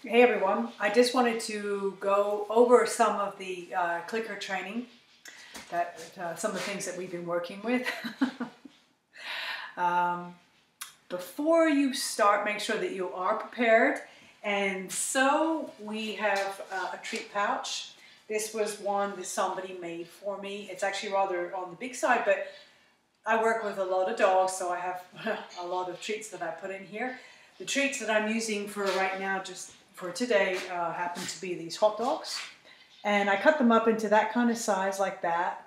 Hey everyone, I just wanted to go over some of the clicker training, some of the things that we've been working with. Before you start, make sure that you are prepared. And so we have a treat pouch. This was one that somebody made for me. It's actually rather on the big side, but I work with a lot of dogs, so I have a lot of treats that I put in here. The treats that I'm using for right now, just for today, happen to be these hot dogs. And I cut them up into that kind of size like that.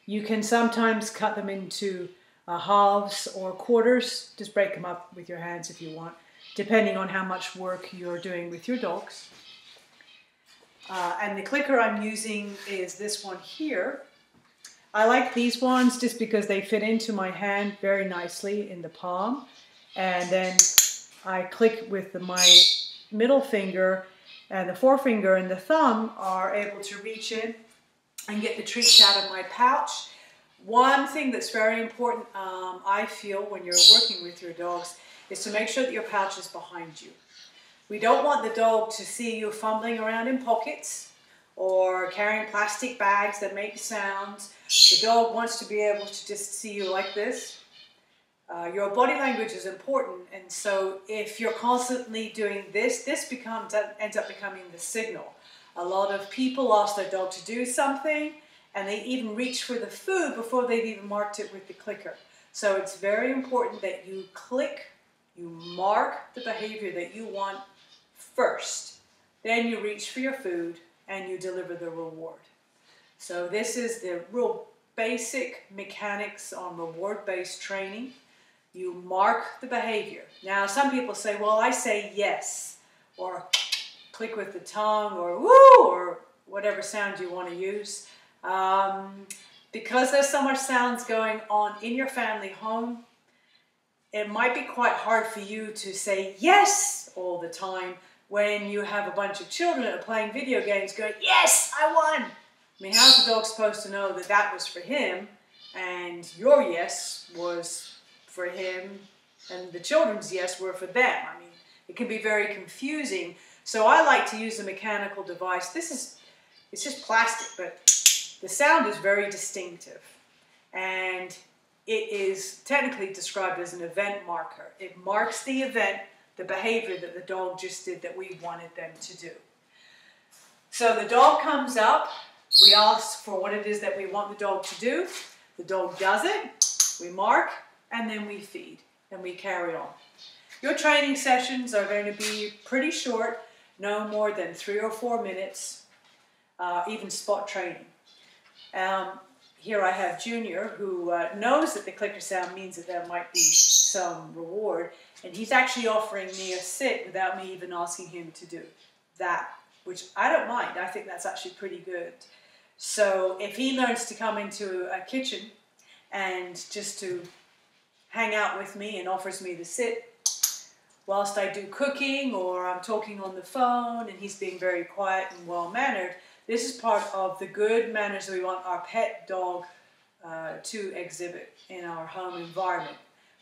You can sometimes cut them into halves or quarters. Just break them up with your hands if you want, depending on how much work you're doing with your dogs. And the clicker I'm using is this one here. I like these ones just because they fit into my hand very nicely in the palm. And then I click with my middle finger, and the forefinger and the thumb are able to reach in and get the treats out of my pouch. One thing that's very important, I feel, when you're working with your dogs is to make sure that your pouch is behind you. We don't want the dog to see you fumbling around in pockets or carrying plastic bags that make sounds. The dog wants to be able to just see you like this. Your body language is important, and so if you're constantly doing this, ends up becoming the signal. A lot of people ask their dog to do something, and they even reach for the food before they've even marked it with the clicker. So it's very important that you click, you mark the behavior that you want first. Then you reach for your food, and you deliver the reward. So this is the real basic mechanics on reward-based training. You mark the behavior. Now, some people say, well, I say yes, or click with the tongue, or woo, or whatever sound you want to use. Because there's so much sounds going on in your family home, it might be quite hard for you to say yes all the time when you have a bunch of children that are playing video games going, yes, I won. I mean, how's the dog supposed to know that that was for him and your yes was for him and the children's yes were for them? I mean, it can be very confusing. So I like to use a mechanical device. It's just plastic, but the sound is very distinctive. And it is technically described as an event marker. It marks the event, the behavior that the dog just did that we wanted them to do. So the dog comes up, we ask for what it is that we want the dog to do. The dog does it, we mark, and then we feed, and we carry on. Your training sessions are going to be pretty short, no more than 3 or 4 minutes, even spot training. Here I have Junior, who knows that the clicker sound means that there might be some reward, and he's actually offering me a sit without me even asking him to do that, which I don't mind. I think that's actually pretty good. So if he learns to come into a kitchen and just to hang out with me and offers me the sit whilst I do cooking, or I'm talking on the phone and he's being very quiet and well-mannered, this is part of the good manners that we want our pet dog to exhibit in our home environment.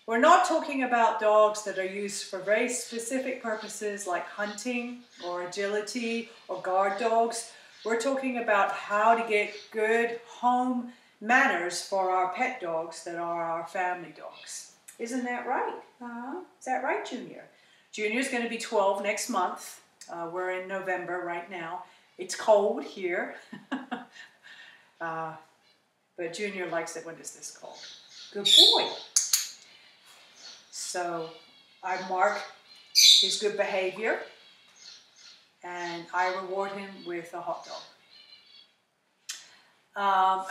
We're not talking about dogs that are used for very specific purposes like hunting or agility or guard dogs. We're talking about how to get good home manners for our pet dogs that are our family dogs. Isn't that right? Is that right, Junior? Junior's going to be 12 next month. We're in November right now. It's cold here. But Junior likes it when it's this cold. Good boy. So I mark his good behavior, and I reward him with a hot dog.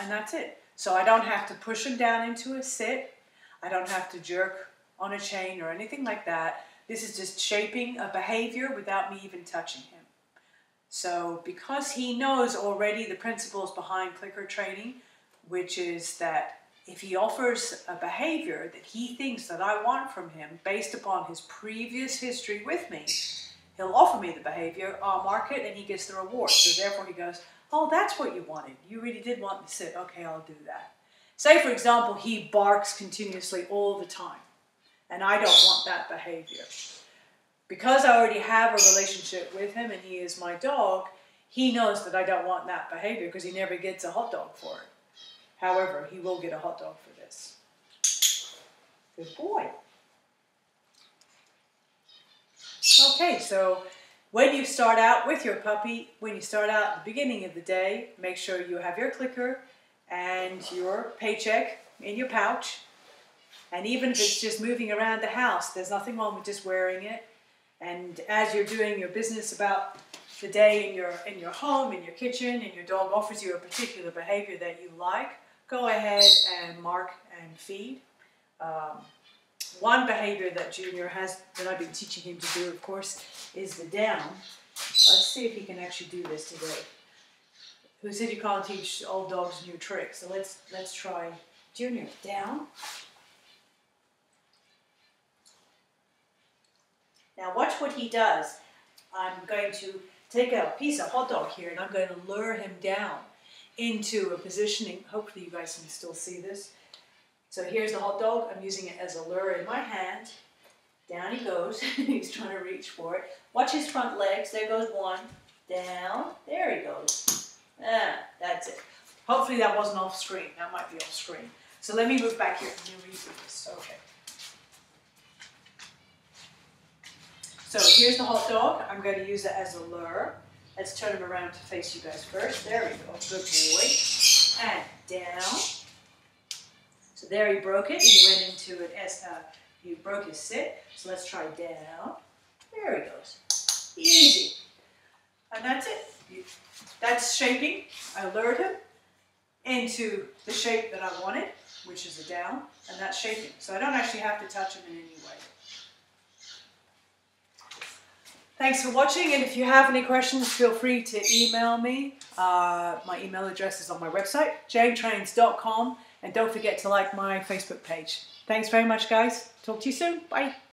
And that's it. So I don't have to push him down into a sit. I don't have to jerk on a chain or anything like that. This is just shaping a behavior without me even touching him. So because he knows already the principles behind clicker training, which is that if he offers a behavior that he thinks that I want from him based upon his previous history with me, he'll offer me the behavior, I'll mark it, and he gets the reward. So therefore he goes, oh, that's what you wanted. You really did want me to sit. Okay, I'll do that. Say, for example, he barks continuously all the time, and I don't want that behavior. because I already have a relationship with him and he is my dog, he knows that I don't want that behavior because he never gets a hot dog for it. However, he will get a hot dog for this. Good boy. Okay, so when you start out with your puppy, when you start out at the beginning of the day, make sure you have your clicker and your paycheck in your pouch. And even if it's just moving around the house, there's nothing wrong with just wearing it. And as you're doing your business about the day in your home, in your kitchen, and your dog offers you a particular behavior that you like, go ahead and mark and feed. One behavior that Junior has, that I've been teaching him to do, of course, is the down. Let's see if he can actually do this today. Who said you can't teach old dogs new tricks? So let's try Junior. Down. Now watch what he does. I'm going to take a piece of hot dog here and I'm going to lure him down into a positioning. Hopefully you guys can still see this. So here's the hot dog. I'm using it as a lure in my hand. Down he goes. He's trying to reach for it. Watch his front legs. There goes one. Down. There he goes. That's it. Hopefully that wasn't off screen. That might be off screen. So let me move back here and redo this. Okay. So here's the hot dog. I'm going to use it as a lure. Let's turn him around to face you guys first. There we go. Good boy. And down. So there he broke it, and he went into it as he broke his sit. So let's try down. There he goes. Easy. And that's it. That's shaping. I lured him into the shape that I wanted, which is a down, and that's shaping. So I don't actually have to touch him in any way. Thanks for watching, and if you have any questions, feel free to email me. My email address is on my website, janetrains.com. And don't forget to like my Facebook page. Thanks very much, guys. Talk to you soon. Bye.